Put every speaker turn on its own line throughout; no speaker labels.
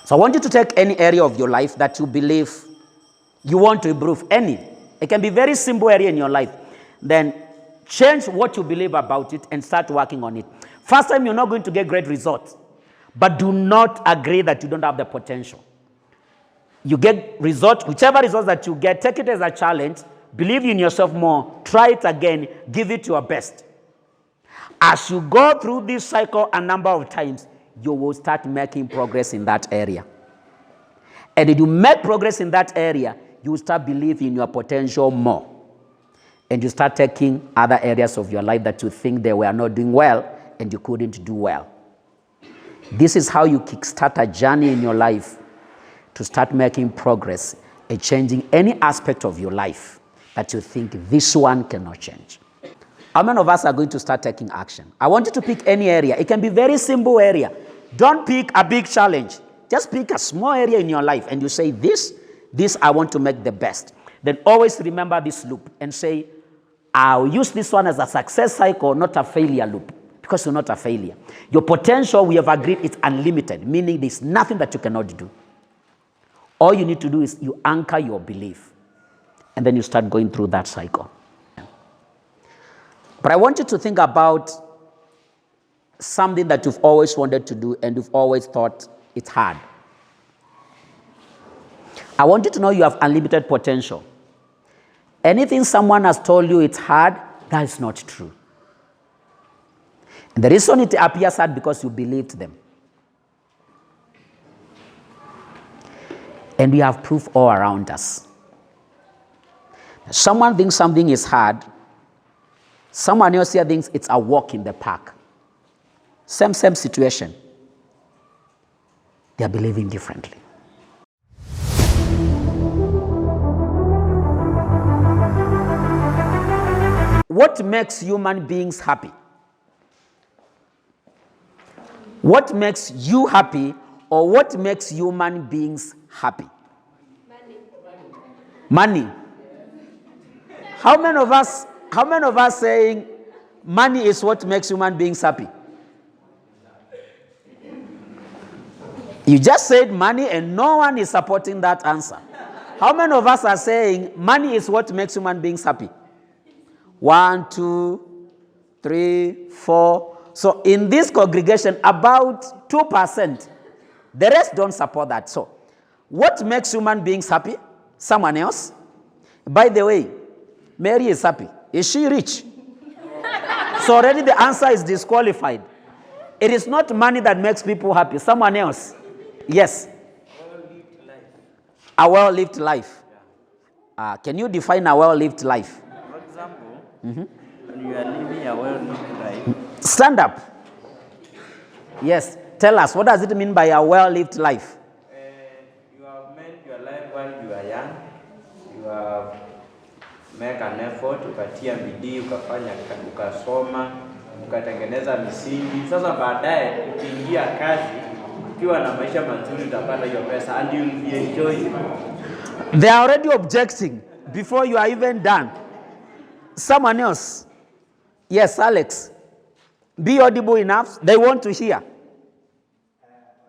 So I want you to take any area of your life that you believe you want to improve. Any. It can be very simple area in your life. Then change what you believe about it and start working on it. First time, you're not going to get great results. But do not agree that you don't have the potential. You get results, whichever results that you get, take it as a challenge. Believe in yourself more. Try it again. Give it your best. As you go through this cycle a number of times, you will start making progress in that area. And if you make progress in that area, you will start believing in your potential more. And you start taking other areas of your life that you think they were not doing well and you couldn't do well. This is how you kickstart a journey in your life to start making progress and changing any aspect of your life that you think this one cannot change. How many of us are going to start taking action? I want you to pick any area. It can be very simple area. Don't pick a big challenge. Just pick a small area in your life and you say, this I want to make the best. Then always remember this loop and say, I'll use this one as a success cycle, not a failure loop, because you're not a failure. Your potential, we have agreed, it's unlimited, meaning there's nothing that you cannot do. All you need to do is you anchor your belief, and then you start going through that cycle. But I want you to think about something that you've always wanted to do and you've always thought it's hard. I want you to know you have unlimited potential. Anything someone has told you it's hard, that is not true. And the reason it appears hard because you believed them. And we have proof all around us. Someone thinks something is hard. Someone else here thinks it's a walk in the park. Same situation. They are believing differently. What makes human beings happy? What makes you happy, or what makes human beings happy? Money. How many of us saying money is what makes human beings happy? You just said money and no one is supporting that answer. How many of us are saying money is what makes human beings happy? 1, 2, 3, 4. So in this congregation, about 2%. The rest don't support that. So what makes human beings happy? Someone else? By the way, Mary is happy. Is she rich? So already the answer is disqualified. It is not money that makes people happy. Someone else? Yes. A well-lived life. Can you define a well-lived life?
For example, when you are living a well-lived life.
Stand up. Yes. Tell us, what does it mean by a well-lived life?
You have made your life while you are young. You have made an effort, ukatia bidii, ukafanya, ukasoma, ukatengeneza misingi. Sasa baadaye ukiingia kazi, ukiwa na maisha mazuri utapata hiyo pesa and you will be enjoying.
They are already objecting before you are even done. Someone else. Yes, Alex. Be audible enough. They want to hear.
On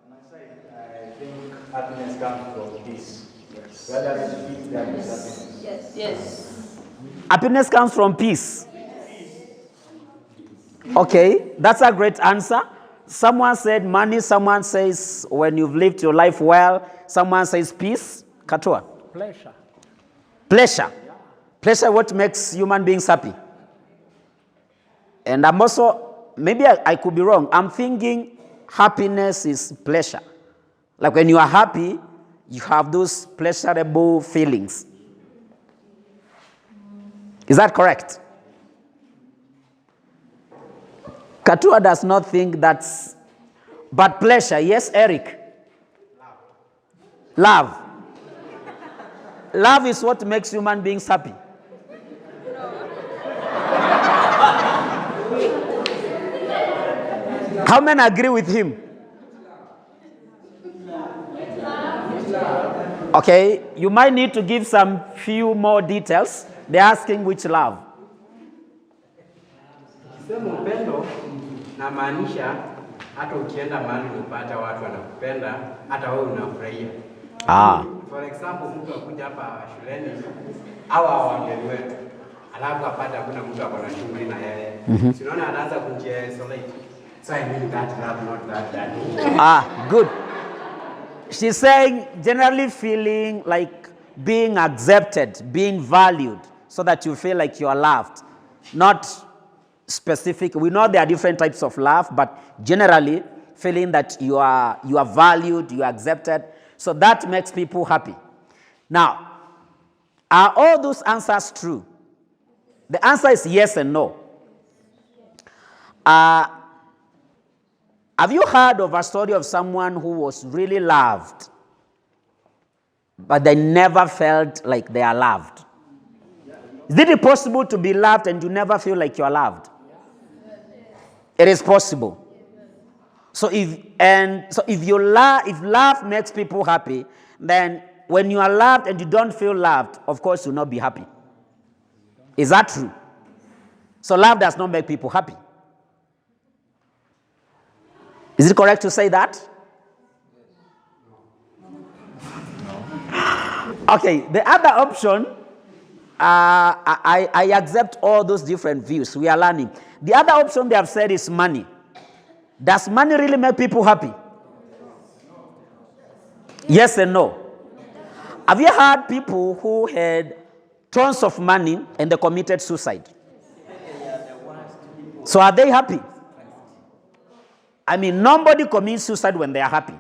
my side, I think happiness comes from peace. Yes. Whether it's peace, there is happiness.
Yes. Yes.
Happiness comes from peace. Okay, that's a great answer. Someone said money, someone says when you've lived your life well, someone says peace. Katua.
Pleasure.
Pleasure. Yeah. Pleasure, what makes human beings happy? And I'm also, maybe I could be wrong. I'm thinking happiness is pleasure. Like when you are happy, you have those pleasurable feelings. Is that correct? Katua does not think that's, but pleasure, yes, Eric? Love. Love is what makes human beings happy. How many agree with him? Okay, you might need to give some few more details. They're asking which love.
Kisema upendo na maanisha
hata ukienda mahali upata watu wanakupenda, hata wewe unafurahia. For example, mtu akuja hapa shuleni au wageni wetu, alafu apata hakuna mtu ako na shughuli na yeye. Unaona anaanza kujiisolate. So I mean that love, not that.
Good. She's saying generally feeling like being accepted, being valued, so that you feel like you are loved. Not specific. We know there are different types of love, but generally feeling that you are valued, you are accepted. So that makes people happy. Now, are all those answers true? The answer is yes and no. Have you heard of a story of someone who was really loved, but they never felt like they are loved? Is it possible to be loved and you never feel like you are loved? It is possible. So if love makes people happy, then when you are loved and you don't feel loved, of course you'll not be happy. Is that true? So love does not make people happy. Is it correct to say that? Okay, the other option, I accept all those different views. We are learning. The other option they have said is money. Does money really make people happy? Yes and no. Have you heard people who had tons of money and they committed suicide? So are they happy? I mean, nobody commits suicide when they are happy.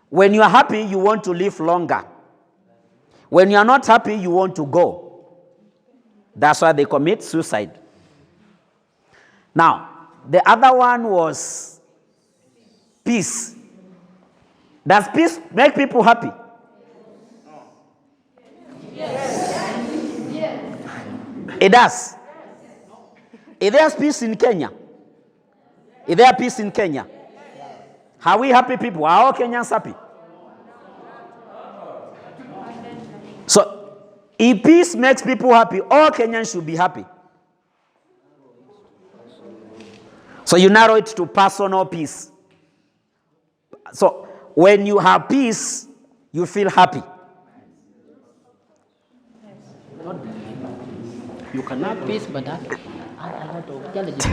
When you are happy, you want to live longer. When you are not happy, you want to go. That's why they commit suicide. Now, the other one was peace. Does peace make people happy? Yes. It does. Is there peace in Kenya? Is there peace in Kenya? Are we happy people? Are all Kenyans happy? So, if peace makes people happy, all Kenyans should be happy. So you narrow it to personal peace. So when you have peace, you feel happy.
You can have peace, but that a lot of challenges.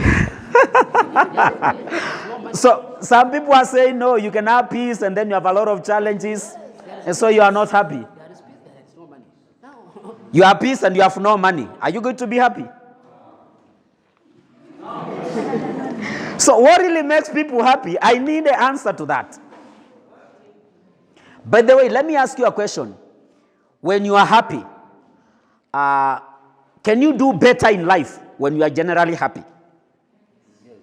So some people are saying, no, you can have peace and then you have a lot of challenges, and so you are not happy.
There is peace, there is no money. No.
You have peace and you have no money. Are you going to be happy? So what really makes people happy? I need the answer to that. By the way, let me ask you a question. When you are happy, can you do better in life when you are generally happy? Yes.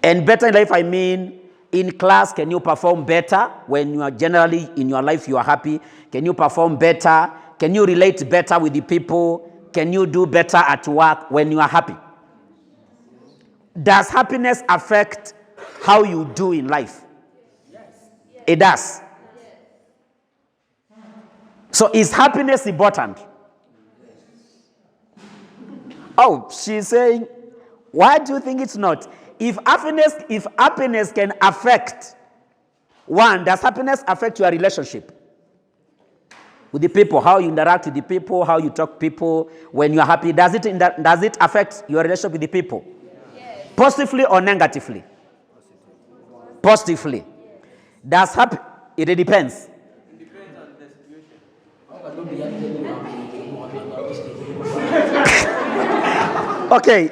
And better in life, I mean, in class, can you perform better when you are generally in your life you are happy? Can you perform better? Can you relate better with the people? Can you do better at work when you are happy? Does happiness affect how you do in life? Yes. It does. Yes. So is happiness important? Oh, she's saying, why do you think it's not? If happiness can affect one, does happiness affect your relationship with the people? How you interact with the people, how you talk to people when you're happy? Does it affect your relationship with the people? Yes. Positively or negatively? Positively. Does happy? It depends.
It depends on the situation.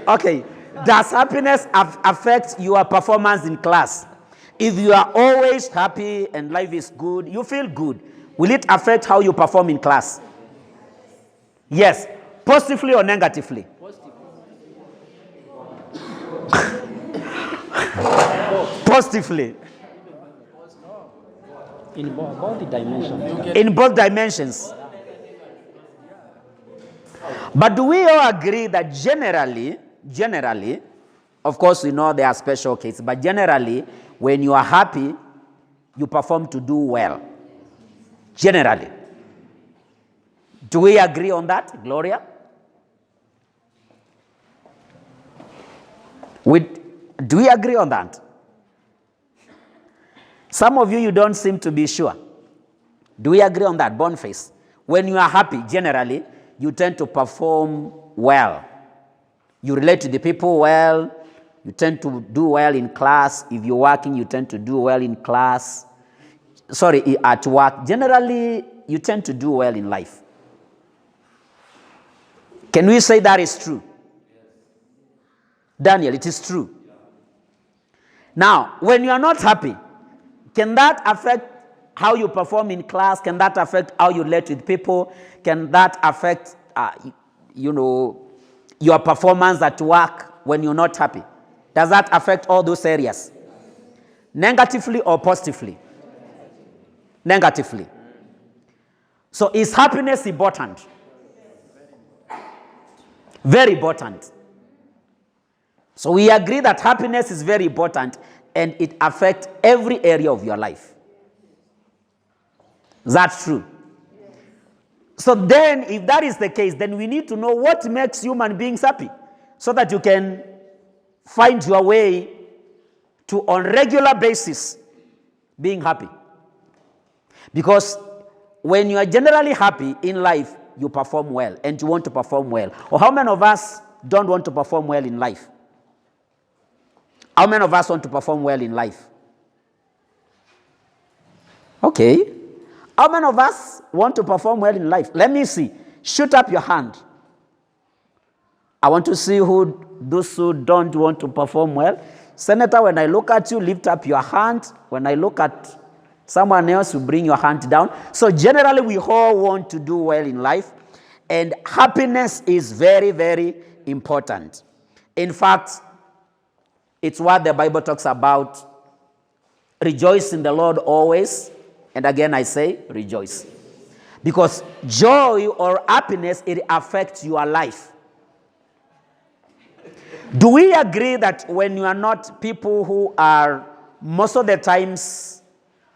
Okay. Does happiness affect your performance in class? If you are always happy and life is good, you feel good, will it affect how you perform in class? Yes. Positively or negatively? Positively.
In both dimensions.
In both dimensions. But do we all agree that generally, of course we know there are special cases, but generally, when you are happy, you perform to do well. Generally. Do we agree on that, Gloria? Do we agree on that? Some of you don't seem to be sure. Do we agree on that? Boniface. When you are happy, generally, you tend to perform well. You relate to the people well. You tend to do well in class. If you're working, you tend to do well in class. Sorry, at work. Generally, you tend to do well in life. Can we say that is true? Daniel, it is true. Now, when you are not happy, can that affect how you perform in class? Can that affect how you relate with people? Can that affect, your performance at work when you're not happy? Does that affect all those areas? Negatively or positively? Negatively. So is happiness important? Very important. So we agree that happiness is very important and it affects every area of your life. That's true. So then, if that is the case, then we need to know what makes human beings happy so that you can find your way to, on regular basis, being happy. Because when you are generally happy in life, you perform well and you want to perform well. Or how many of us don't want to perform well in life? How many of us want to perform well in life? Okay. How many of us want to perform well in life? Let me see. Shoot up your hand. I want to see those who don't want to perform well. Senator, when I look at you, lift up your hand. When I look at someone else, you bring your hand down. So generally, we all want to do well in life. And happiness is very, very important. In fact, it's what the Bible talks about. Rejoice in the Lord always. And again, I say, rejoice. Because joy or happiness, it affects your life. Do we agree that when you are not people who are, most of the times,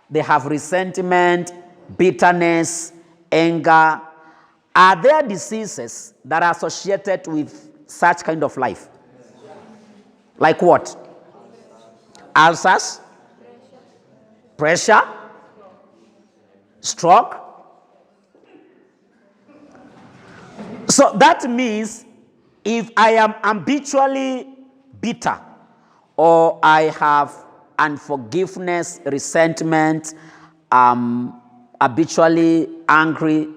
they have resentment, bitterness, anger, are there diseases that are associated with such kind of life? Like what? Ulcers? Pressure? Stroke? So that means if I am habitually bitter or I have unforgiveness, resentment, habitually angry,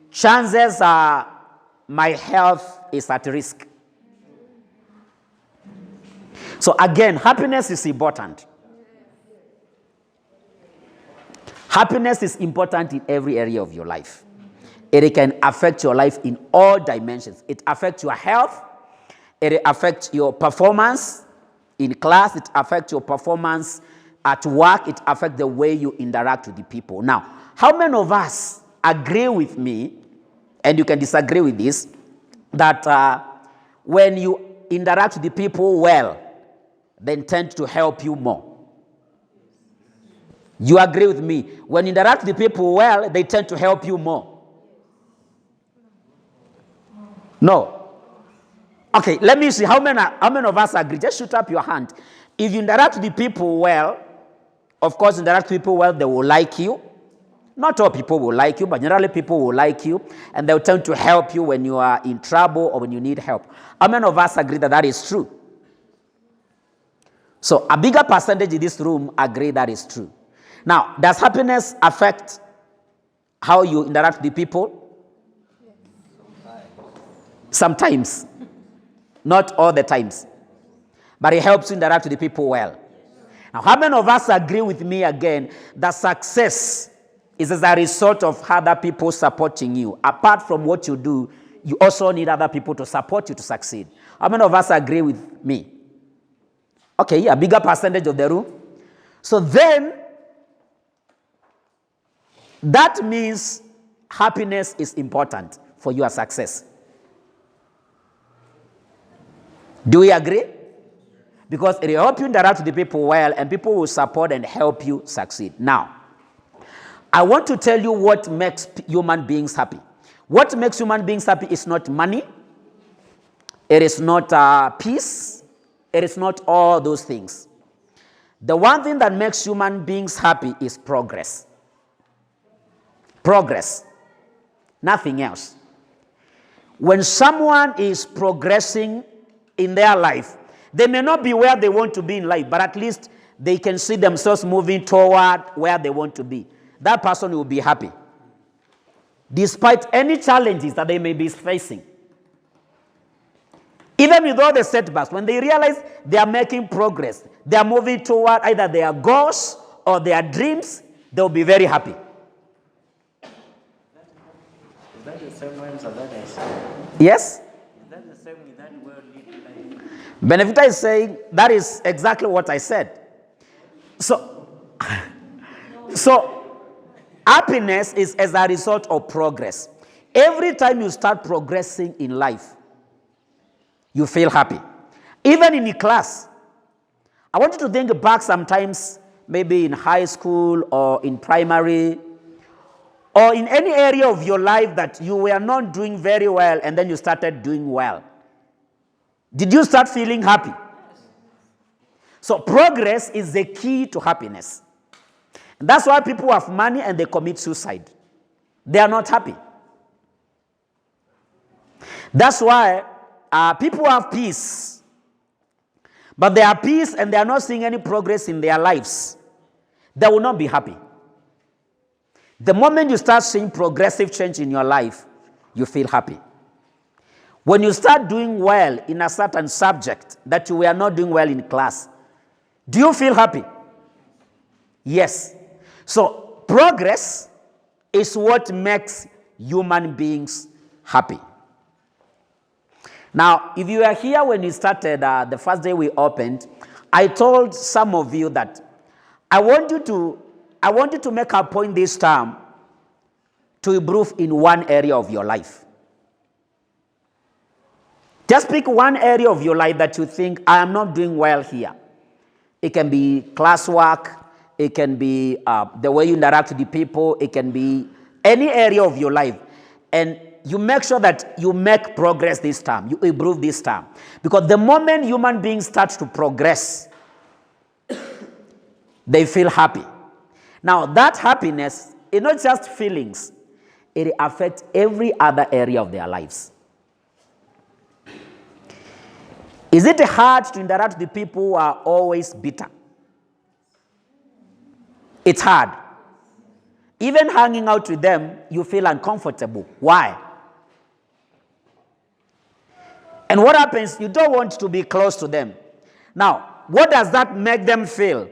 chances are my health is at risk. So again, happiness is important. Happiness is important in every area of your life. It can affect your life in all dimensions. It affects your health. It affects your performance in class. It affects your performance at work. It affects the way you interact with the people. Now, how many of us agree with me, and you can disagree with this, that when you interact with the people well, they tend to help you more? You agree with me? When you interact with the people well, they tend to help you more. No. Okay, let me see. How many of us agree? Just shoot up your hand. If you interact with the people well, of course, interact with people well, they will like you. Not all people will like you, but generally people will like you, and they'll tend to help you when you are in trouble or when you need help. How many of us agree that that is true? So a bigger percentage in this room agree that is true. Now, does happiness affect how you interact with people? Sometimes. Not all the times. But it helps you interact with the people well. Now, how many of us agree with me again that success is as a result of other people supporting you? Apart from what you do, you also need other people to support you to succeed. How many of us agree with me? Okay, yeah, bigger percentage of the room. So then, that means happiness is important for your success. Do we agree? Because it will help you interact with the people well, and people will support and help you succeed. Now, I want to tell you what makes human beings happy. What makes human beings happy is not money. It is not peace. It is not all those things. The one thing that makes human beings happy is progress. Progress. Nothing else. When someone is progressing in their life, they may not be where they want to be in life, but at least they can see themselves moving toward where they want to be. That person will be happy, despite any challenges that they may be facing. Even with all the setbacks, when they realize they are making progress, they are moving toward either their goals or their dreams, they'll be very happy.
Is that the same answer that I said?
Yes?
Is that the same with that worldly life?
Benefita is saying that is exactly what I said. So happiness is as a result of progress. Every time you start progressing in life, you feel happy. Even in a class. I want you to think back sometimes, maybe in high school or in primary, or in any area of your life that you were not doing very well and then you started doing well. Did you start feeling happy? So progress is the key to happiness. And that's why people have money and they commit suicide. They are not happy. That's why people have peace. But they have peace and they are not seeing any progress in their lives. They will not be happy. The moment you start seeing progressive change in your life, you feel happy. When you start doing well in a certain subject that you were not doing well in class, do you feel happy? Yes. So progress is what makes human beings happy. Now, if you were here when we started, the first day we opened, I told some of you that I want you to make a point this time to improve in one area of your life. Just pick one area of your life that you think, I am not doing well here. It can be classwork, it can be the way you interact with the people, it can be any area of your life. And you make sure that you make progress this time, you improve this time. Because the moment human beings start to progress, they feel happy. Now, that happiness is not just feelings, it affects every other area of their lives. Is it hard to interact with people who are always bitter? It's hard. Even hanging out with them, you feel uncomfortable. Why? And what happens? You don't want to be close to them. Now, what does that make them feel?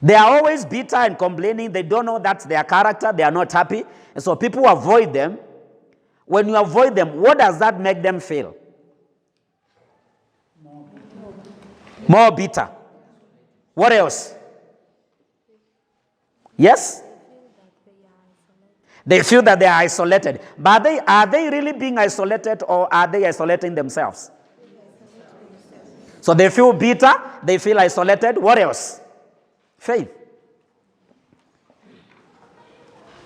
They are always bitter and complaining. They don't know that's their character. They are not happy. And so people avoid them. When you avoid them, what does that make them feel? More bitter. What else? Yes? They feel that they are isolated. But are they really being isolated or are they isolating themselves? So they feel bitter, they feel isolated. What else? Faith.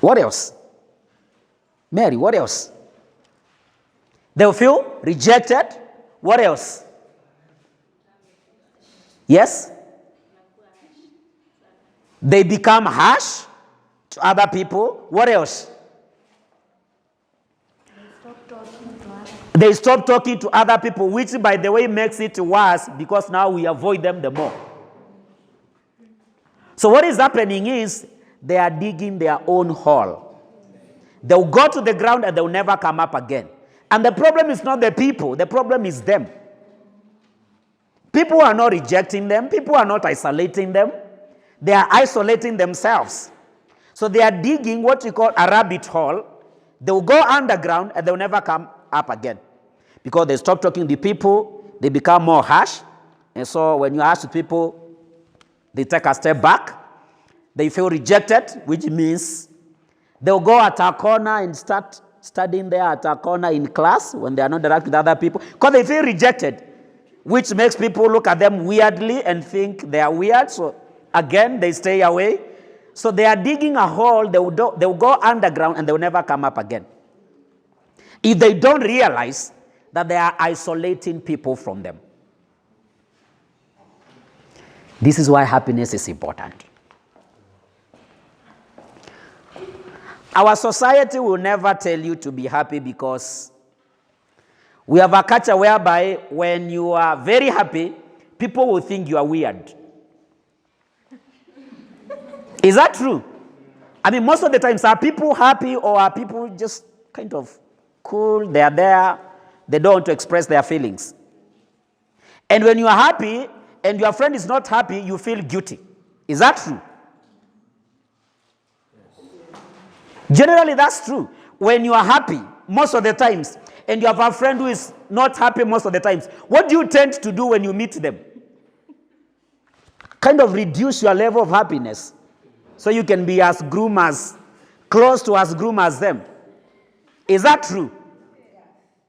What else? Mary, what else? They'll feel rejected. What else? Yes? They become harsh to other people. What else? They stop talking to other people, which, by the way, makes it worse because now we avoid them the more. So what is happening is they are digging their own hole. They'll go to the ground and they'll never come up again. And the problem is not the people. The problem is them. People are not rejecting them. People are not isolating them. They are isolating themselves. So they are digging what you call a rabbit hole. They will go underground and they will never come up again. Because they stop talking to people, they become more harsh. And so when you ask people, they take a step back. They feel rejected, which means they'll go at a corner and start studying there at a corner in class when they are not interacting with other people. Because they feel rejected, which makes people look at them weirdly and think they are weird. So again, they stay away. So they are digging a hole, they will go underground and they will never come up again. If they don't realize that they are isolating people from them. This is why happiness is important. Our society will never tell you to be happy because we have a culture whereby when you are very happy, people will think you are weird. Is that true? I mean, most of the times, are people happy or are people just kind of cool? They are there. They don't want to express their feelings. And when you are happy and your friend is not happy, you feel guilty. Is that true? Generally, that's true. When you are happy, most of the times, and you have a friend who is not happy most of the times, what do you tend to do when you meet them? Kind of reduce your level of happiness so you can be as close to as groom as them. Is that true?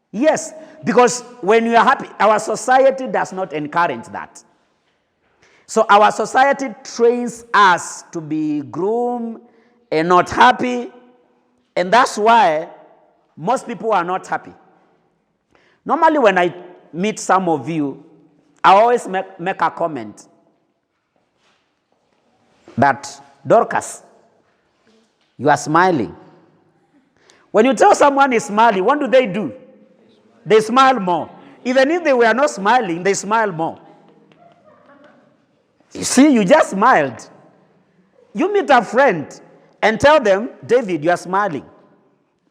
Yes, because when you are happy, our society does not encourage that. So our society trains us to be groom and not happy, and that's why most people are not happy. Normally when I meet some of you, I always make a comment that, Dorcas, you are smiling. When you tell someone is smiling, what do? They smile more. Even if they were not smiling, they smile more. You see, you just smiled. You meet a friend and tell them, David, you are smiling.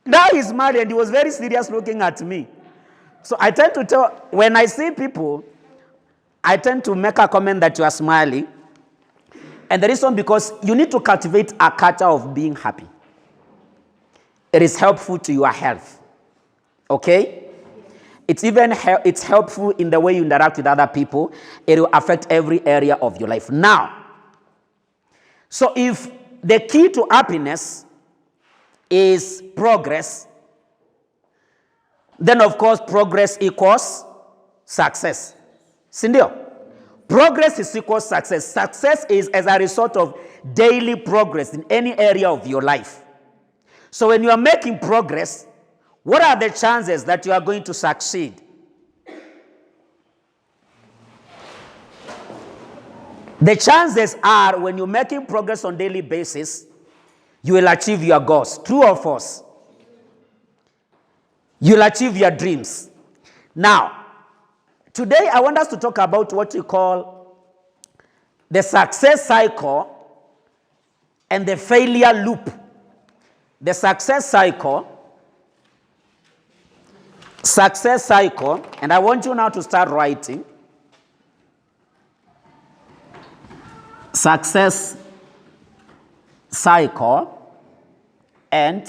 Now he's smiling and he was very serious looking at me. So I tend to tell, when I see people, I tend to make a comment that you are smiling. And the reason because you need to cultivate a culture of being happy. It is helpful to your health. Okay? It's helpful in the way you interact with other people. It will affect every area of your life. Now, so if the key to happiness is progress, then of course progress equals success. Sindio? Progress is equals success. Success is as a result of daily progress in any area of your life. So when you are making progress, what are the chances that you are going to succeed? The chances are when you're making progress on a daily basis, you will achieve your goals. True or false? You'll achieve your dreams. Now, today I want us to talk about what we call the success cycle and the failure loop. The success cycle, and I want you now to start writing. Success cycle and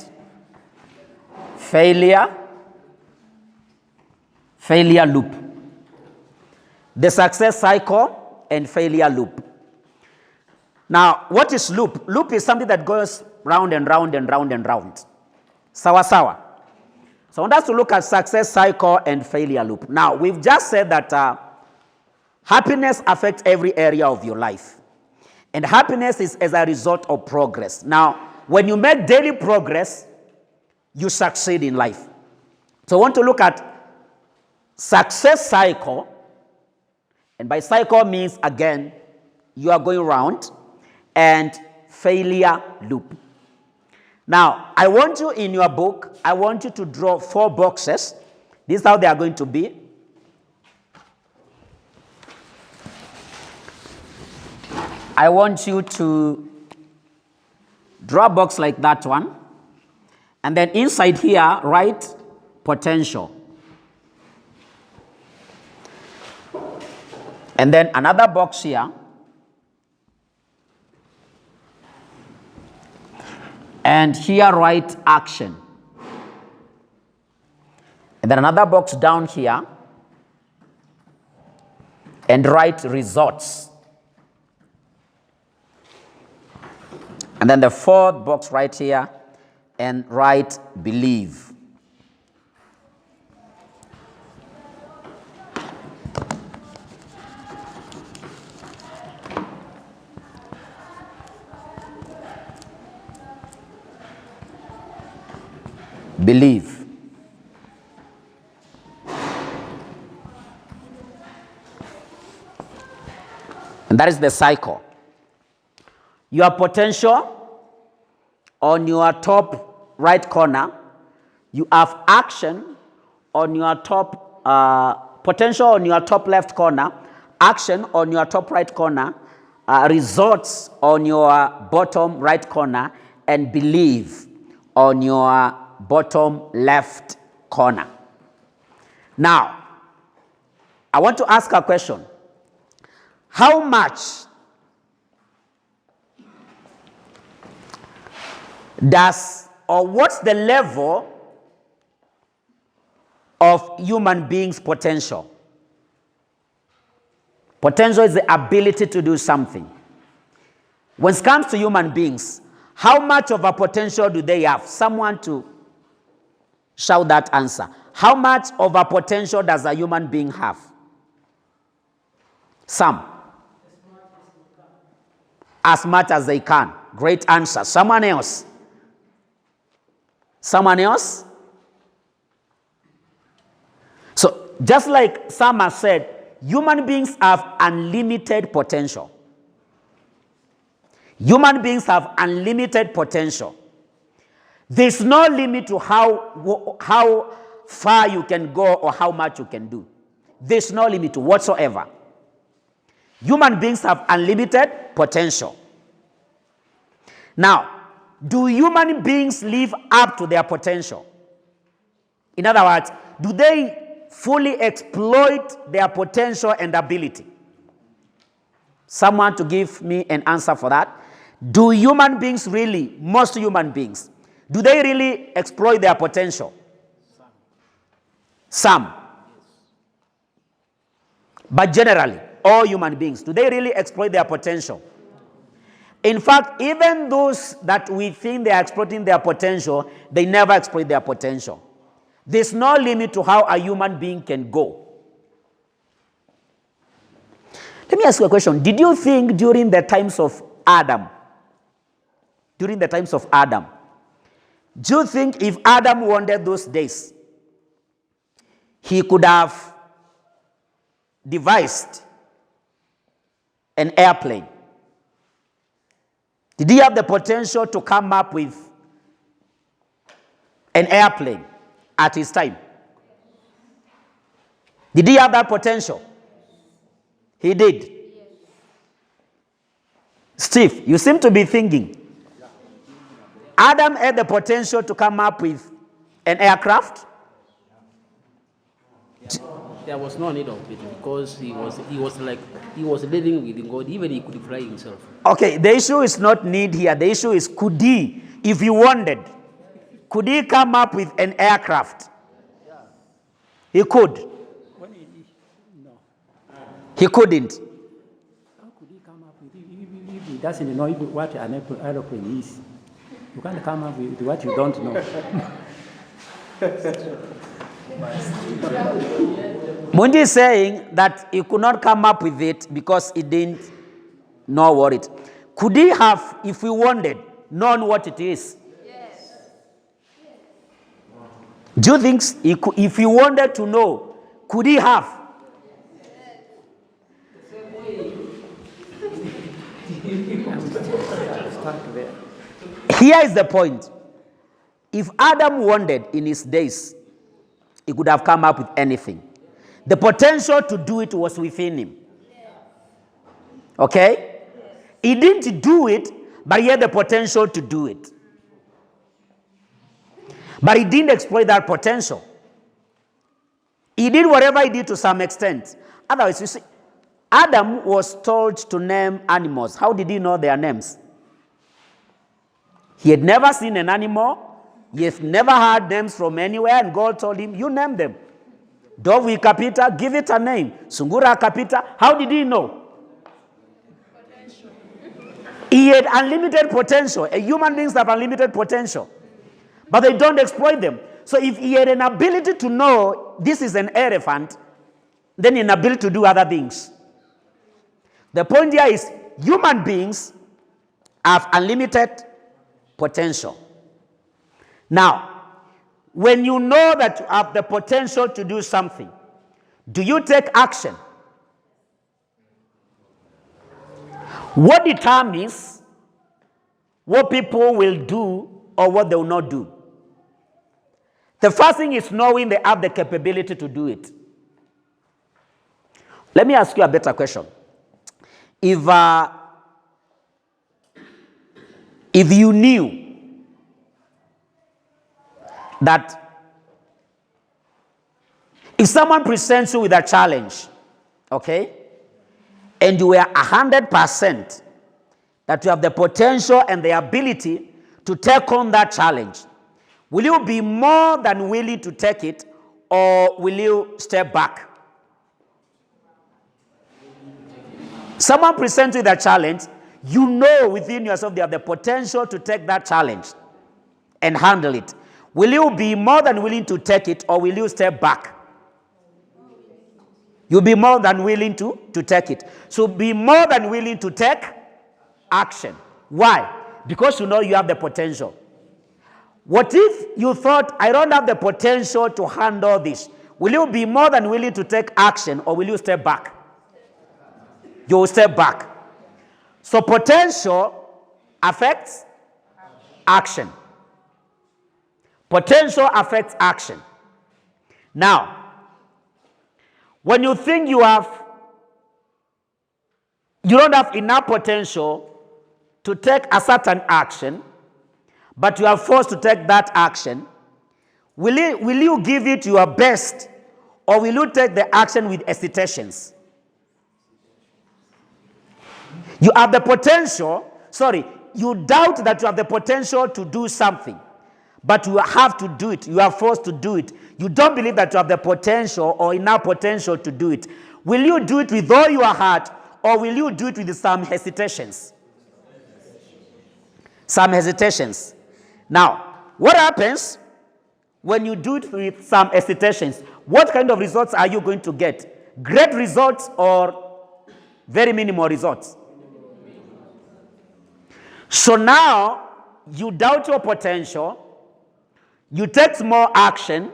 failure loop. The success cycle and failure loop. Now, what is loop? Loop is something that goes round and round and round and round. Sawa sawa. So I want us to look at success cycle and failure loop. Now, we've just said that happiness affects every area of your life. And happiness is as a result of progress. Now, when you make daily progress, you succeed in life. So I want to look at success cycle. And by cycle means, again, you are going round. And failure loop. Now, I want you in your book, I want you to draw 4 boxes. This is how they are going to be. I want you to draw a box like that one. And then inside here, write potential. And then another box here. And here write action. And then another box down here. And write results. And then the 4th box right here. And write believe. Believe. And that is the cycle. Your potential on your top right corner, you have action on your top, potential on your top left corner, action on your top right corner, results on your bottom right corner, and belief on your bottom left corner. Now, I want to ask a question. How much what's the level of human beings' potential? Potential is the ability to do something. When it comes to human beings, how much of a potential do they have? Someone to shout that answer. How much of a potential does a human being have? Some. As much as they can. Great answer. Someone else. Someone else? So, just like some have said, human beings have unlimited potential. Human beings have unlimited potential. There's no limit to how far you can go or how much you can do. There's no limit whatsoever. Human beings have unlimited potential. Now, do human beings live up to their potential? In other words, do they fully exploit their potential and ability? Someone to give me an answer for that. Do human beings really, most human beings, do they really exploit their potential? Some. But generally, all human beings, do they really exploit their potential? In fact, even those that we think they are exploiting their potential, they never exploit their potential. There's no limit to how a human being can go. Let me ask you a question. Did you think during the times of Adam, do you think if Adam wanted those days, he could have devised an airplane? Did he have the potential to come up with an airplane at his time? Did he have that potential? He did. Steve, you seem to be thinking. Adam had the potential to come up with an aircraft?
There was no need of it because he was living with God. Even he could fly himself.
Okay, the issue is not need here. The issue is could he, if he wanted, could he come up with an aircraft? He could.
No.
He couldn't.
How could he come up with it if he doesn't know what an aeroplane is? You can't come up with what you don't know.
Mundi is saying that he could not come up with it because he didn't know what it. Could he have, if he wanted, known what it is? Yes. Do you think if he wanted to know, could he have? Here is the point. If Adam wanted in his days, he could have come up with anything. The potential to do it was within him. Okay? He didn't do it, but he had the potential to do it. But he didn't exploit that potential. He did whatever he did to some extent. Otherwise, you see, Adam was told to name animals. How did he know their names? He had never seen an animal. He has never heard names from anywhere, and God told him, you name them. Dove capita, give it a name. Sungura capita. How did he know? Potential. He had unlimited potential. Human beings have unlimited potential, but they don't exploit them. So if he had an ability to know this is an elephant, then an ability to do other things. The point here is human beings have unlimited potential. Now, when you know that you have the potential to do something, do you take action? What determines what people will do or what they will not do? The first thing is knowing they have the capability to do it. Let me ask you a better question. If you knew that if someone presents you with a challenge, okay, and you were 100% that you have the potential and the ability to take on that challenge, will you be more than willing to take it, or will you step back? Someone presents you with a challenge, you know within yourself they have the potential to take that challenge and handle it. Will you be more than willing to take it, or will you step back? You'll be more than willing to take it. So be more than willing to take action. Why? Because you know you have the potential. What if you thought, I don't have the potential to handle this? Will you be more than willing to take action, or will you step back? You will step back. So potential affects action. Potential affects action. Now, when you think you don't have enough potential to take a certain action, but you are forced to take that action, will you give it your best, or will you take the action with hesitations? You have the potential, you doubt that you have the potential to do something, but you have to do it. You are forced to do it. You don't believe that you have the potential or enough potential to do it. Will you do it with all your heart, or will you do it with some hesitations? Some hesitations. Now, what happens when you do it with some hesitations? What kind of results are you going to get? Great results or very minimal results? So now, you doubt your potential, you take more action,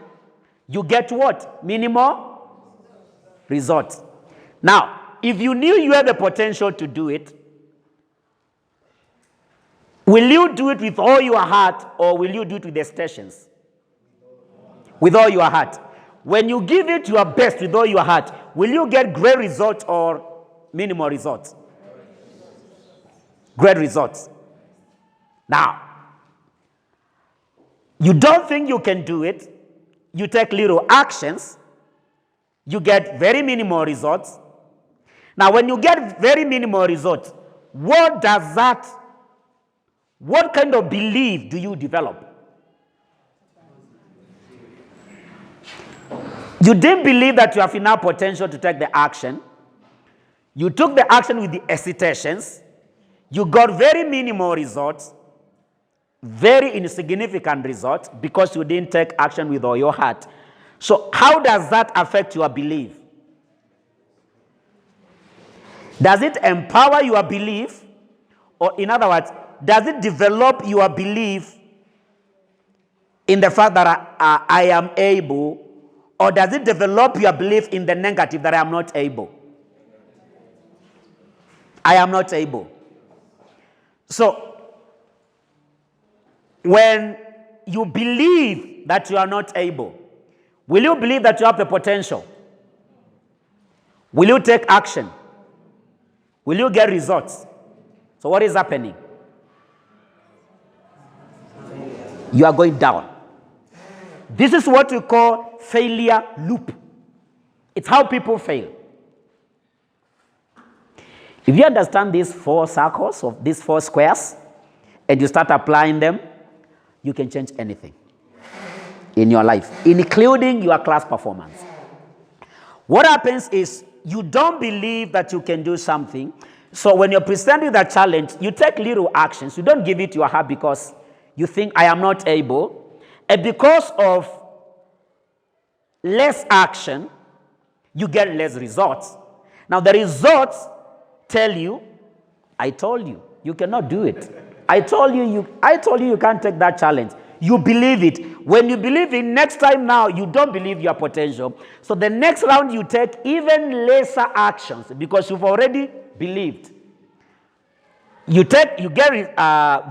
you get what? Minimal results. Now, if you knew you had the potential to do it, will you do it with all your heart, or will you do it with hesitations? With all your heart. When you give it your best with all your heart, will you get great results or minimal results? Great results. Now, you don't think you can do it, you take little actions, you get very minimal results. Now, when you get very minimal results, what kind of belief do you develop? You didn't believe that you have enough potential to take the action. You took the action with the hesitations. You got very minimal results, very insignificant results, because you didn't take action with all your heart. So how does that affect your belief? Does it empower your belief? Or in other words, does it develop your belief in the fact that I am able? Or does it develop your belief in the negative that I am not able? I am not able. So, when you believe that you are not able, will you believe that you have the potential? Will you take action? Will you get results? So what is happening? You are going down. This is what we call failure loop. It's how people fail. If you understand these 4 circles, or these 4 squares, and you start applying them, you can change anything in your life, including your class performance. What happens is you don't believe that you can do something. So when you're presented that challenge, you take little actions. You don't give it your heart because you think, I am not able. And because of less action, you get less results. Now the results tell you, I told you, you cannot do it. I told you you can't take that challenge. You believe it. When you believe it, next time now, you don't believe your potential. So the next round, you take even lesser actions because you've already believed. You get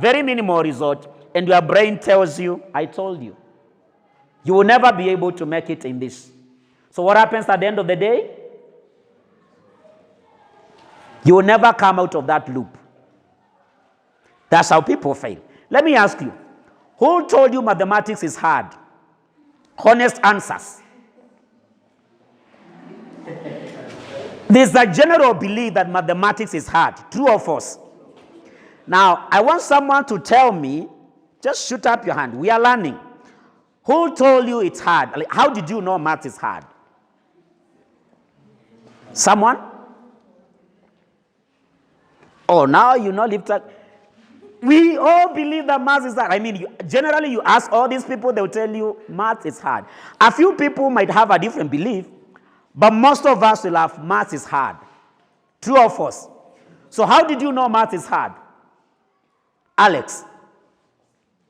very minimal result, and your brain tells you, I told you. You will never be able to make it in this. So what happens at the end of the day? You will never come out of that loop. That's how people fail. Let me ask you, who told you mathematics is hard? Honest answers. There's a general belief that mathematics is hard. True or false? Now, I want someone to tell me, just shoot up your hand. We are learning. Who told you it's hard? Like, how did you know math is hard? Someone? Oh, now you know lift up. We all believe that math is hard. I mean, generally you ask all these people, they'll tell you math is hard. A few people might have a different belief, but most of us will have math is hard. True or false? So how did you know math is hard? Alex,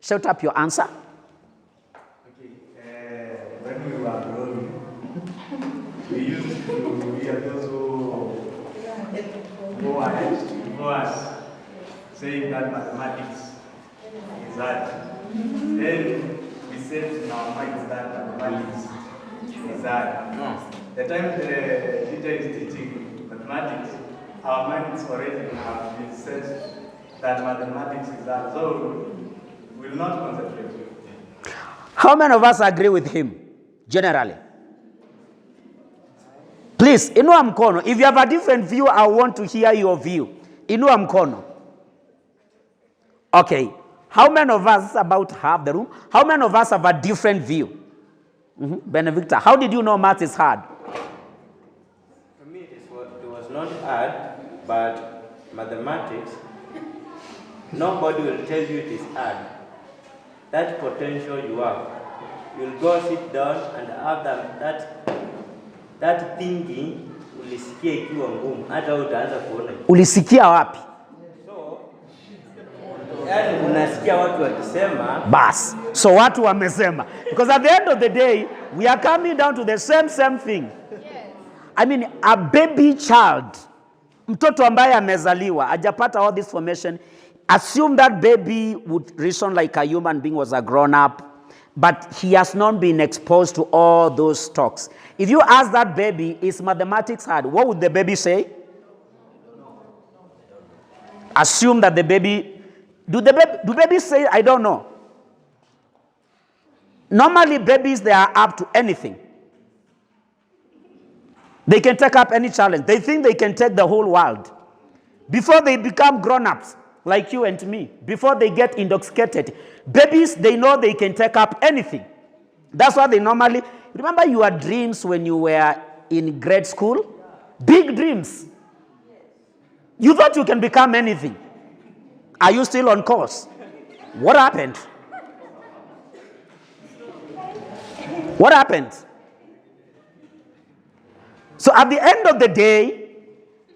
shout up your answer.
When we were growing, we used to hear those who go ahead before us saying that mathematics is hard. Then we said in our minds that mathematics is hard. The time the teacher is teaching mathematics, our minds already have been set that mathematics is hard. So we will not concentrate.
How many of us agree with him, generally? Please, inua mkono. If you have a different view, I want to hear your view. Inua mkono. Okay. How many of us, about half the room, how many of us have a different view? Benedicta, how did you know math is hard?
For me, it was not hard, but mathematics, nobody will tell you it is hard. That potential you have, you'll go sit down and have that thinking, ulisikia ikiwa ngumu, hata utaanza kuona.
Ulisikia wapi?
So, yani unasikia watu wakisema.
Bas. So watu wamesema. Because at the end of the day, we are coming down to the same thing. I mean, a baby child, mtoto ambaye amezaliwa, hajapata all this formation, assume that baby would reason like a human being, was a grown-up, but he has not been exposed to all those talks. If you ask that baby, is mathematics hard? What would the baby say? Assume that the baby, do babies say, I don't know? Normally, babies, they are up to anything. They can take up any challenge. They think they can take the whole world. Before they become grown-ups, like you and me, before they get intoxicated, babies, they know they can take up anything. That's why they normally, remember your dreams when you were in grade school? Big dreams. You thought you can become anything. Are you still on course? What happened? What happened? So at the end of the day,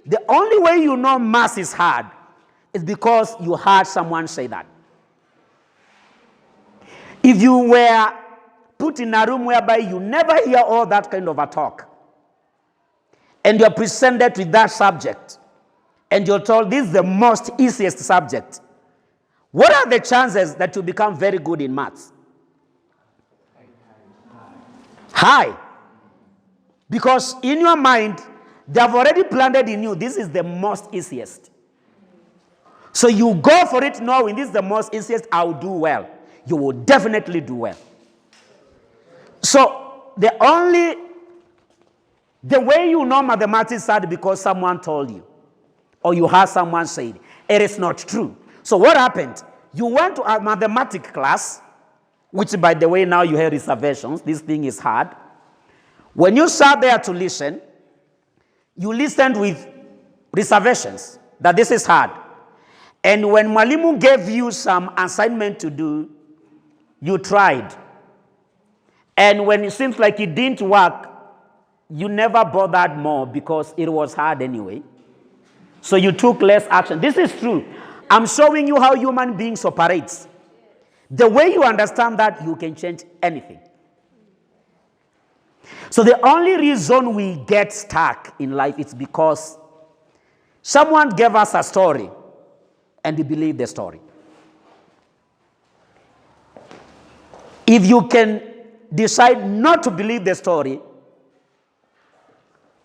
the only way you know math is hard is because you heard someone say that. If you were put in a room whereby you never hear all that kind of a talk, and you're presented with that subject, and you're told this is the most easiest subject, what are the chances that you become very good in maths? High. Because in your mind, they have already planted in you, this is the most easiest. So you go for it knowing this is the most easiest, I'll do well. You will definitely do well. So the way you know mathematics is hard because someone told you, or you heard someone say it. It is not true. So what happened? You went to a mathematics class, which by the way now you have reservations, this thing is hard. When you sat there to listen, you listened with reservations that this is hard. And when Mwalimu gave you some assignment to do, you tried. And when it seems like it didn't work, you never bothered more because it was hard anyway. So you took less action. This is true. I'm showing you how human beings operates. The way you understand that, you can change anything. So the only reason we get stuck in life is because someone gave us a story and you believe the story. If you can decide not to believe the story,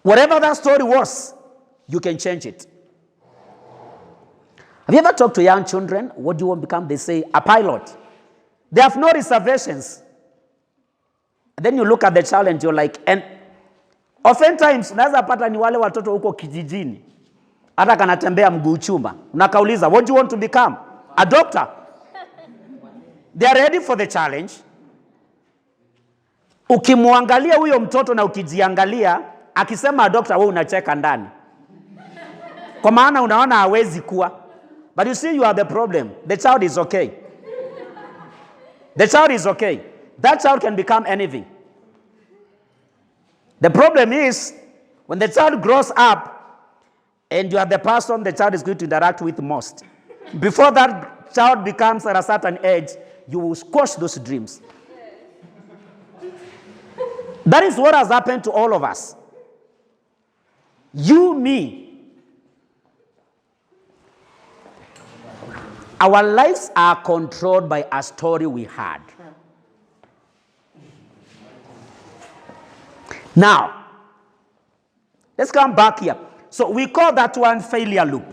whatever that story was, you can change it. Have you ever talked to young children? What do you want to become? They say, a pilot. They have no reservations. And then you look at the child and you're like, and oftentimes, unaweza pata ni wale watoto huko kijijini. Hata kanatembea mguu chuma. Unakauliza, what do you want to become? A doctor. They are ready for the challenge. Ukimwangalia huyo mtoto na ukijiangalia, akisema doctor, wewe unacheka ndani. Kwa maana unaona hawezi kuwa. But you see, you are the problem. The child is okay. The child is okay. That child can become anything. The problem is, when the child grows up, and you are the person the child is going to interact with most, before that child becomes at a certain age, you will squash those dreams. That is what has happened to all of us. You, me. Our lives are controlled by a story we had. Now, let's come back here. So we call that one failure loop.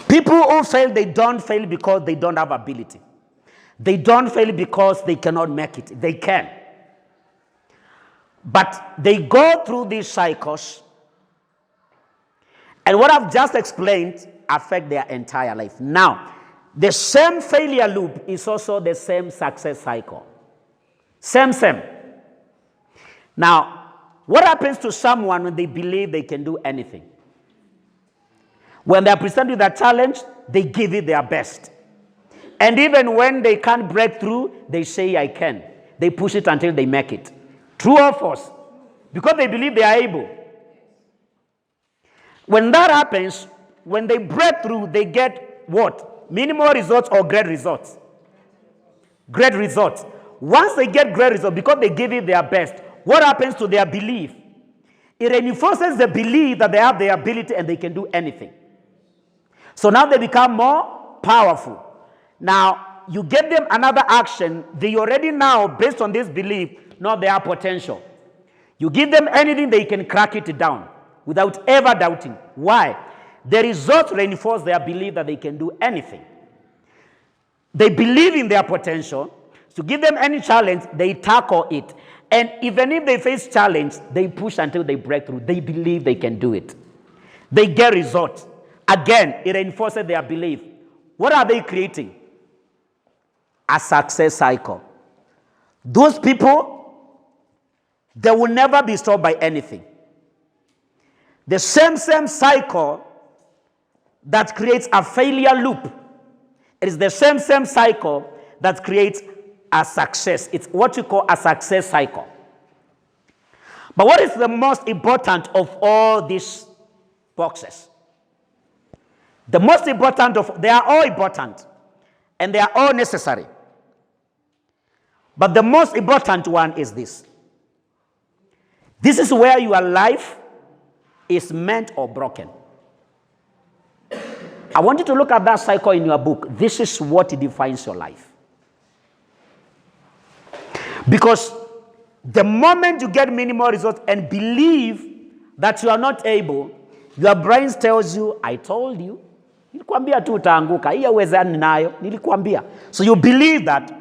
People who fail, they don't fail because they don't have ability. They don't fail because they cannot make it. They can. But they go through these cycles, and what I've just explained affect their entire life. Now, the same failure loop is also the same success cycle. Same. Now, what happens to someone when they believe they can do anything? When they are presented with a challenge, they give it their best. And even when they can't break through, they say, I can. They push it until they make it. True or false? Because they believe they are able. When that happens, when they break through, they get what? Minimal results or great results? Great results. Once they get great results, because they give it their best, what happens to their belief? It reinforces the belief that they have the ability and they can do anything. So now they become more powerful. Now, you give them another action, they already now, based on this belief, know their potential. You give them anything, they can crack it down without ever doubting. Why? The results reinforce their belief that they can do anything. They believe in their potential. So give them any challenge, they tackle it. And even if they face challenge, they push until they break through. They believe they can do it. They get results. Again, it reinforces their belief. What are they creating? A success cycle. Those people, they will never be stopped by anything. The same cycle that creates a failure loop. It is the same cycle that creates a success. It's what you call a success cycle. But what is the most important of all these boxes? The most important they are all important and they are all necessary. But the most important one is this. This is where your life is meant or broken. I want you to look at that cycle in your book. This is what defines your life. Because the moment you get minimal results and believe that you are not able, your brain tells you, I told you. Nilikwambia tu utaanguka. Hii hauwezani nayo. Nilikwambia. So you believe that.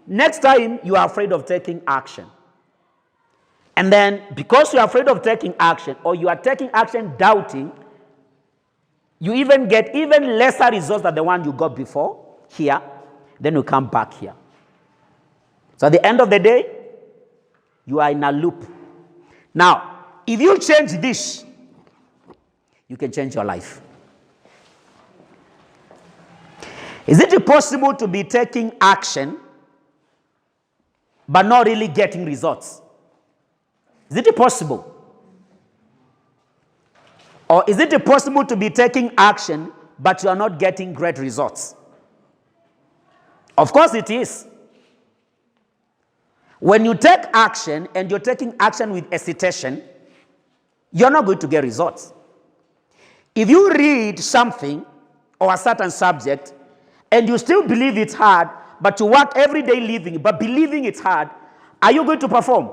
Next time, you are afraid of taking action. And then, because you are afraid of taking action, or you are taking action doubting, you even get even lesser results than the one you got before here, then you come back here. So at the end of the day, you are in a loop. Now, if you change this, you can change your life. Is it possible to be taking action but not really getting results? Is it possible? Or is it possible to be taking action but you are not getting great results? Of course it is. When you take action and you're taking action with hesitation, you're not going to get results. If you read something or a certain subject and you still believe it's hard, but you work every day living it, but believing it's hard, are you going to perform?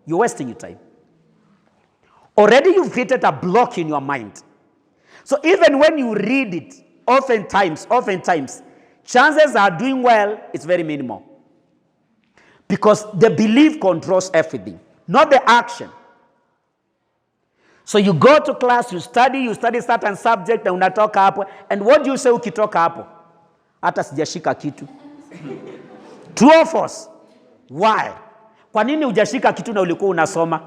You're wasting your time. Already you've created a block in your mind. So even when you read it, oftentimes, chances are doing well, it's very minimal. Because the belief controls everything, not the action. So you go to class, you study certain subject, na unatoka hapo, and what do you say ukitoka hapo? Hata sijashika kitu. True or false? Why? Kwa nini hujashika kitu na ulikuwa unasoma?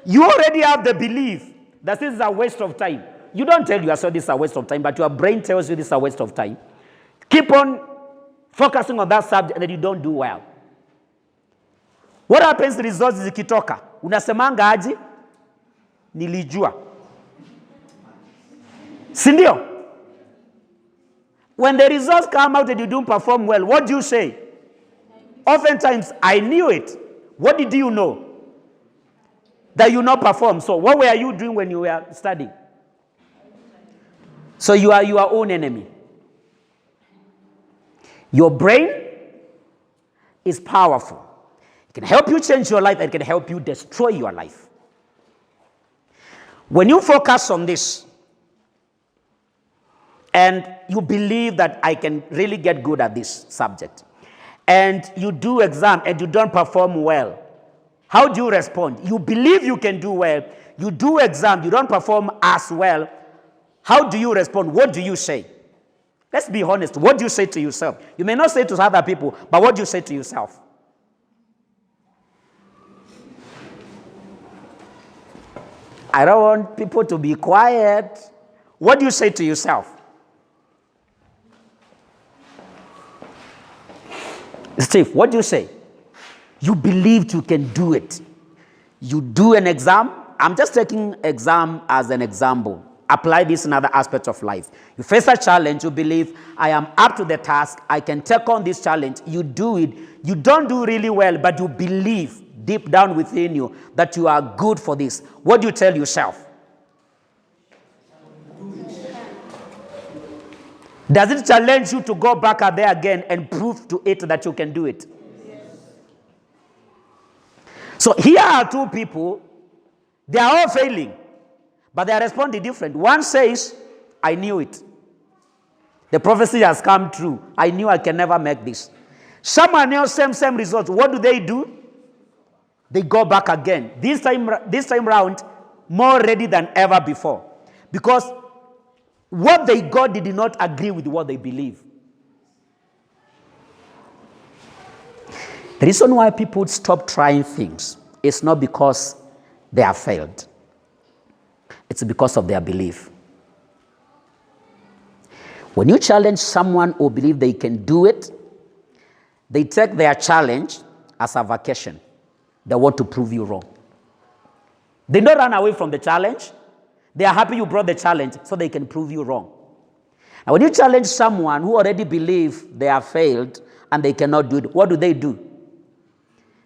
You already have the belief that this is a waste of time. You don't tell yourself this is a waste of time, but your brain tells you this is a waste of time. Keep on focusing on that subject and then you don't do well. What happens to results zikitoka? Unasemanga aje? Nilijua. Sindio? When the results come out and you don't perform well, what do you say? Oftentimes, I knew it. What did you know? That you not perform. So what were you doing when you were studying? So you are your own enemy. Your brain is powerful. It can help you change your life and it can help you destroy your life. When you focus on this and you believe that I can really get good at this subject and you do exam and you don't perform well, how do you respond? You believe you can do well, you do exam, you don't perform as well. How do you respond? What do you say? Let's be honest. What do you say to yourself? You may not say to other people, but what do you say to yourself? I don't want people to be quiet. What do you say to yourself? Steve, what do you say? You believed you can do it. You do an exam. I'm just taking exam as an example. Apply this in other aspects of life. You face a challenge, you believe, I am up to the task, I can take on this challenge. You do it. You don't do really well, but you believe deep down within you that you are good for this. What do you tell yourself? Does it challenge you to go back out there again and prove to it that you can do it? Yes. So here are two people. They are all failing, but they are responding different. One says, I knew it. The prophecy has come true. I knew I can never make this. Someone else, same results. What do? They go back again. This time round, more ready than ever before. Because what they got did not agree with what they believe. The reason why people stop trying things is not because they have failed. It's because of their belief. When you challenge someone who believes they can do it, they take their challenge as a vacation. They want to prove you wrong. They don't run away from the challenge. They are happy you brought the challenge so they can prove you wrong. Now, when you challenge someone who already believes they have failed and they cannot do it, what do?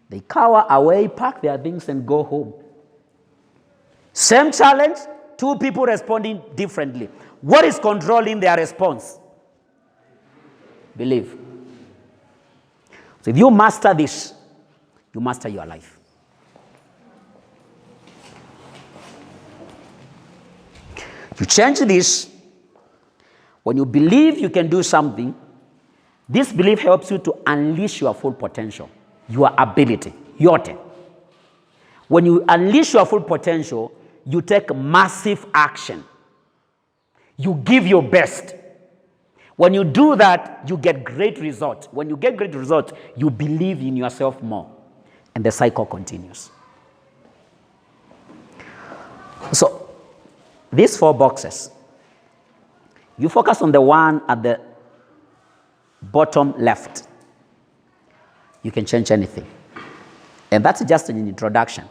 They cower away, pack their things, and go home. Same challenge, two people responding differently. What is controlling their response? Belief. So if you master this, you master your life. You change this. When you believe you can do something, this belief helps you to unleash your full potential, your ability, your turn. When you unleash your full potential, you take massive action. You give your best. When you do that, you get great results. When you get great results, you believe in yourself more. And the cycle continues. So, these 4 boxes, you focus on the one at the bottom left. You can change anything. And that's just an introduction.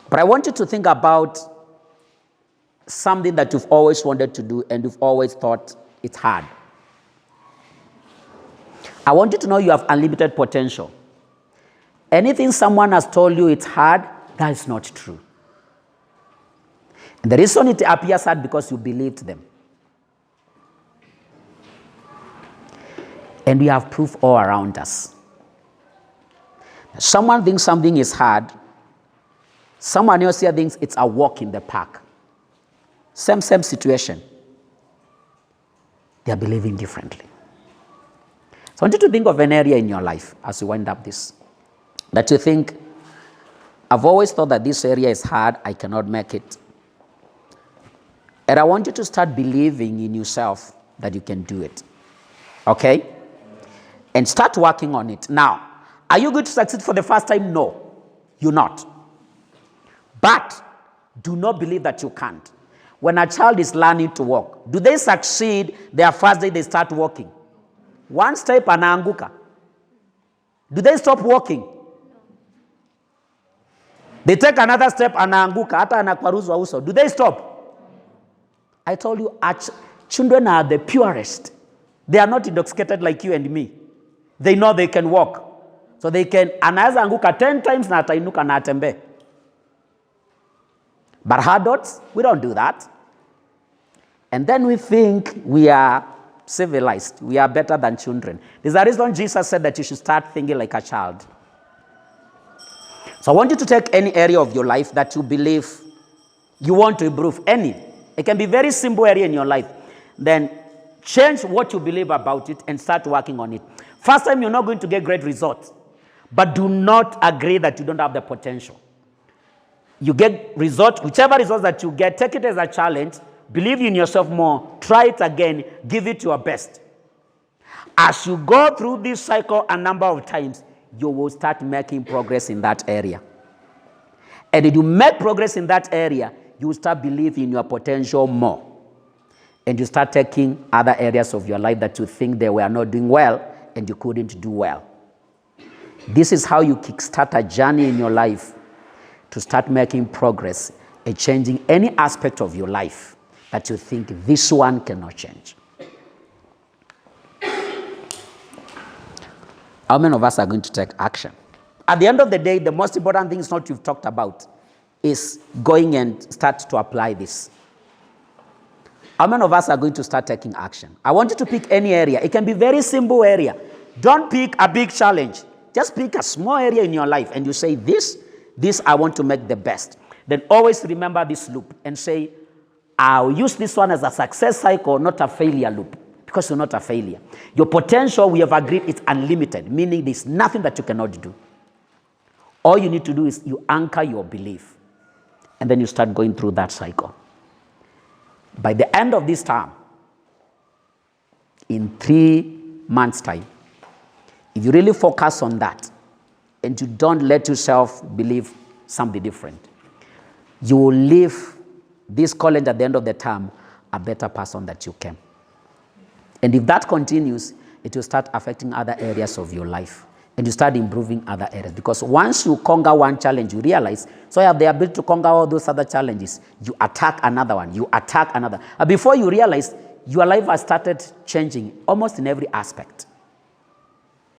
But I want you to think about something that you've always wanted to do and you've always thought it's hard. I want you to know you have unlimited potential. Anything someone has told you it's hard, that is not true. And the reason it appears hard because you believed them. And we have proof all around us. Someone thinks something is hard. Someone else here thinks it's a walk in the park. Same situation. They are believing differently. So I want you to think of an area in your life as you wind up this, that you think, I've always thought that this area is hard, I cannot make it. And I want you to start believing in yourself that you can do it. Okay? And start working on it. Now, are you going to succeed for the first time? No, you're not. But do not believe that you can't. When a child is learning to walk, do they succeed their first day they start walking? One step anaanguka. Do they stop walking? They take another step anaanguka, hata anakwaruzwa uso. Do they stop? I told you, children are the purest. They are not intoxicated like you and me. They know they can walk. So they can, anaweza anguka 10 times na atainuka na atembe. But adults, we don't do that. And then we think we are civilized. We are better than children. There's a reason Jesus said that you should start thinking like a child. So I want you to take any area of your life that you believe you want to improve. Any. It can be a very simple area in your life. Then change what you believe about it and start working on it. First time, you're not going to get great results. But do not agree that you don't have the potential. You get results, whichever results that you get, take it as a challenge, believe in yourself more, try it again, give it your best. As you go through this cycle a number of times, you will start making progress in that area. And if you make progress in that area, you will start believing in your potential more. And you start taking other areas of your life that you think they were not doing well and you couldn't do well. This is how you kickstart a journey in your life to start making progress and changing any aspect of your life that you think this one cannot change. How many of us are going to take action? At the end of the day, the most important thing is not what you've talked about, is going and start to apply this. How many of us are going to start taking action? I want you to pick any area. It can be a very simple area. Don't pick a big challenge. Just pick a small area in your life and you say, this I want to make the best. Then always remember this loop and say, I'll use this one as a success cycle, not a failure loop, because you're not a failure. Your potential, we have agreed, it's unlimited, meaning there's nothing that you cannot do. All you need to do is you anchor your belief, and then you start going through that cycle. By the end of this term, in 3 months' time, if you really focus on that, and you don't let yourself believe something different, you will leave this college at the end of the term a better person that you came. And if that continues, it will start affecting other areas of your life. And you start improving other areas. Because once you conquer one challenge, you realize, so you have the ability to conquer all those other challenges. You attack another one. You attack another. And before you realize, your life has started changing almost in every aspect.